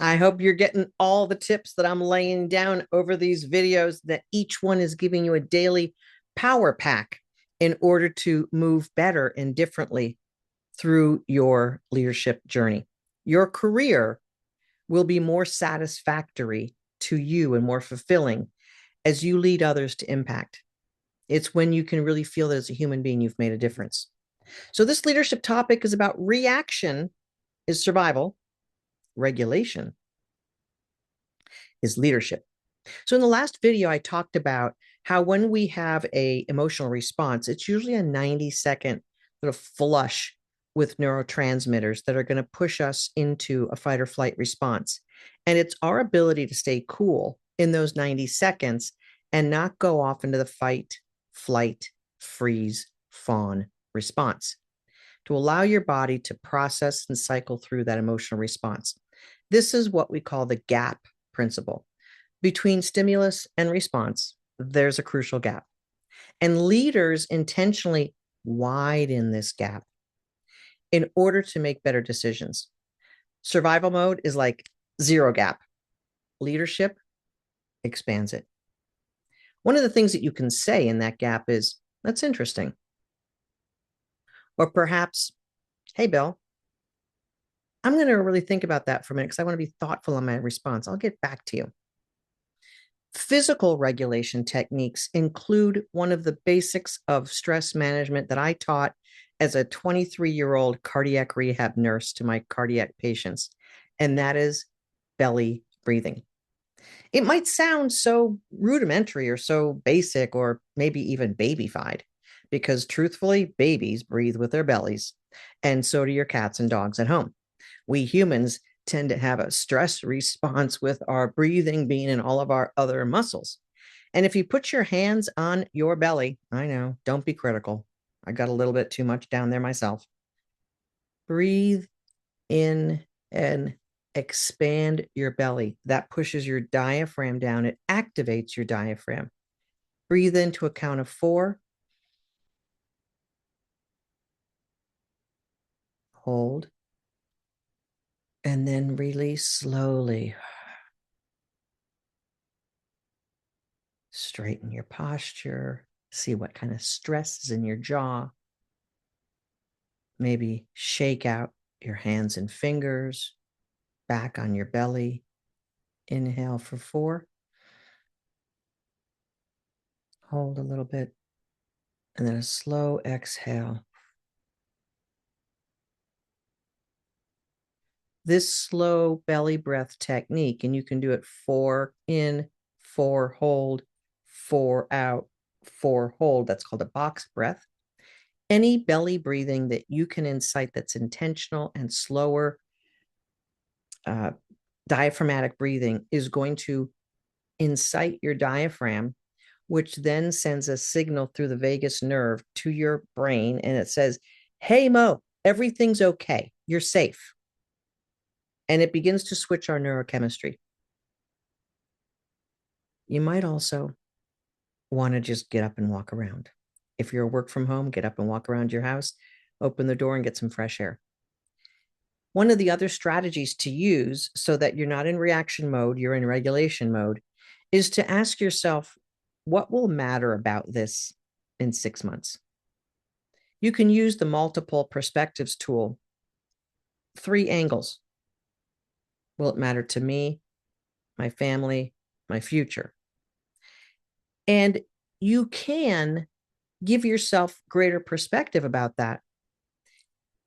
I hope you're getting all the tips that I'm laying down over these videos, that each one is giving you a daily power pack in order to move better and differently through your leadership journey. Your career will be more satisfactory to you and more fulfilling as you lead others to impact. It's when you can really feel that as a human being, you've made a difference. So, this leadership topic is about reaction is survival, regulation is leadership. So in the last video, I talked about how when we have a emotional response, it's usually a 90-second sort of flush with neurotransmitters that are going to push us into a fight or flight response. And it's our ability to stay cool in those 90 seconds and not go off into the fight, flight, freeze, fawn response, to allow your body to process and cycle through that emotional response. This is what we call the gap principle. Between stimulus and response, there's a crucial gap. And leaders intentionally widen this gap in order to make better decisions. Survival mode is like zero gap. Leadership expands it. One of the things that you can say in that gap is, that's interesting. Or perhaps, hey, Bill, I'm going to really think about that for a minute because I want to be thoughtful on my response. I'll get back to you. Physical regulation techniques include one of the basics of stress management that I taught as a 23-year-old cardiac rehab nurse to my cardiac patients, and that is belly breathing. It might sound so rudimentary or so basic or maybe even babyfied, because truthfully, babies breathe with their bellies, and so do your cats and dogs at home. We humans tend to have a stress response with our breathing being in all of our other muscles. And if you put your hands on your belly, I know, don't be critical. I got a little bit too much down there myself. Breathe in and expand your belly. That pushes your diaphragm down. It activates your diaphragm. Breathe into a count of 4. Hold. And then release slowly. Straighten your posture. See what kind of stress is in your jaw. Maybe shake out your hands and fingers back on your belly. Inhale for 4. Hold a little bit. And then a slow exhale. This slow belly breath technique, and you can do it 4 in, 4 hold, 4 out, 4 hold. That's called a box breath. Any belly breathing that you can incite that's intentional and slower, diaphragmatic breathing, is going to incite your diaphragm, which then sends a signal through the vagus nerve to your brain. And it says, hey, Mo, everything's okay. You're safe. And it begins to switch our neurochemistry. You might also want to just get up and walk around. If you're work from home, get up and walk around your house, open the door and get some fresh air. One of the other strategies to use so that you're not in reaction mode, you're in regulation mode, is to ask yourself, what will matter about this in 6 months? You can use the multiple perspectives tool. 3 angles. Will it matter to me, my family, my future? And you can give yourself greater perspective about that.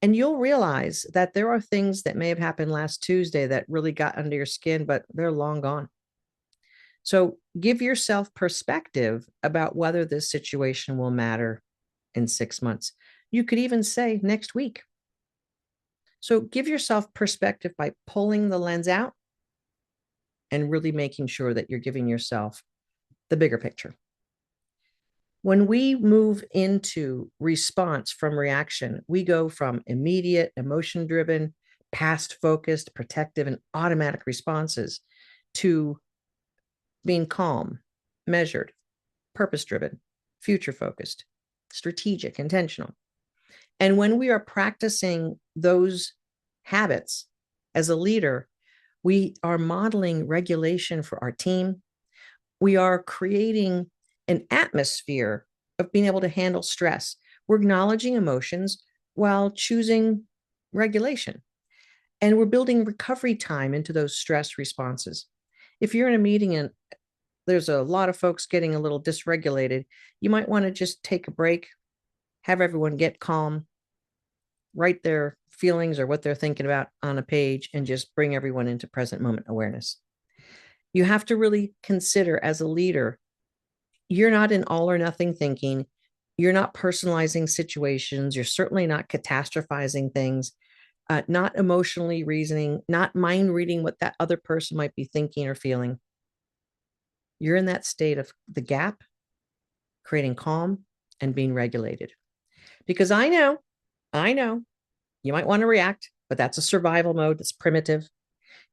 And you'll realize that there are things that may have happened last Tuesday that really got under your skin, but they're long gone. So give yourself perspective about whether this situation will matter in 6 months. You could even say next week. So give yourself perspective by pulling the lens out and really making sure that you're giving yourself the bigger picture. When we move into response from reaction, we go from immediate, emotion driven, past focused, protective, and automatic responses to being calm, measured, purpose driven, future focused, strategic, intentional. And when we are practicing those habits as a leader, We are modeling regulation for our team. We are creating an atmosphere of being able to handle stress. We're acknowledging emotions while choosing regulation. And we're building recovery time into those stress responses. If you're in a meeting and there's a lot of folks getting a little dysregulated, you might want to just take a break, have everyone get calm, write their feelings or what they're thinking about on a page, and just bring everyone into present moment awareness. You have to really consider as a leader, you're not in all or nothing thinking. You're not personalizing situations. You're certainly not catastrophizing things, not emotionally reasoning, not mind reading what that other person might be thinking or feeling. You're in that state of the gap, creating calm and being regulated. Because I know you might want to react, but that's a survival mode. That's primitive.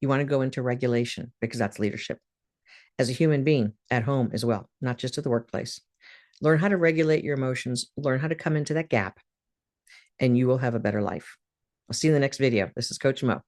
You want to go into regulation because that's leadership as a human being at home as well, not just at the workplace. Learn how to regulate your emotions, learn how to come into that gap, and you will have a better life. I'll see you in the next video. This is Coach Mo.